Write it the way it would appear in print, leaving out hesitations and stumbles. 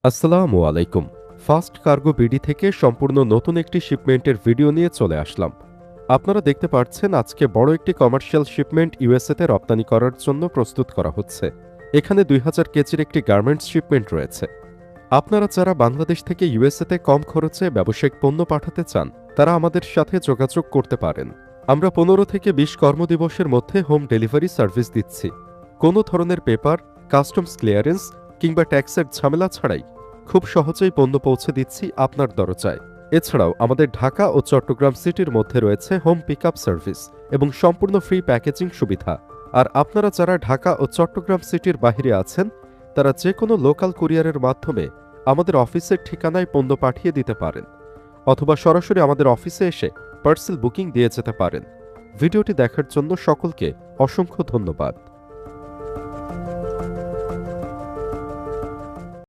আসসালামু আলাইকুম। Fast cargo BD থেকে সম্পূর্ণ নতুন একটি শিপমেন্টের ভিডিও নিয়ে চলে আসলাম। আপনারা দেখতে পাচ্ছেন আজকে বড় একটি কমার্শিয়াল শিপমেন্ট ইউএসএতে রপ্তানি করার জন্য প্রস্তুত করা হচ্ছে। এখানে 2000 কেজির একটি গার্মেন্টস শিপমেন্ট রয়েছে। আপনারা যারা বাংলাদেশ থেকে ইউএসএতে কম খরচে ব্যবসায়িক পণ্য পাঠাতে চান তারা আমাদের সাথে যোগাযোগ করতে পারেন। আমরা 15 থেকে 20 কর্মদিবসের মধ্যে হোম ডেলিভারি সার্ভিস দিচ্ছি। কোনো ধরনের পেপার, কাস্টমস ক্লিয়ারেন্স কিংবা ট্যাক্সের ঝামেলা ছাড়াই খুব সহজেই পণ্য পৌঁছে দিচ্ছি আপনার দরজায়। এছাড়াও আমাদের ঢাকা ও চট্টগ্রাম সিটির মধ্যে রয়েছে হোম পিকআপ সার্ভিস এবং সম্পূর্ণ ফ্রি প্যাকেজিং সুবিধা। আর আপনারা যারা ঢাকা ও চট্টগ্রাম সিটির বাইরে আছেন তারা যে কোনো লোকাল কুরিয়ারের মাধ্যমে আমাদের অফিসের ঠিকানায় পণ্য পাঠিয়ে দিতে পারেন, অথবা সরাসরি আমাদের অফিসে এসে পার্সেল বুকিং দিয়ে যেতে পারেন। ভিডিওটি দেখার জন্য সকলকে অসংখ্য ধন্যবাদ।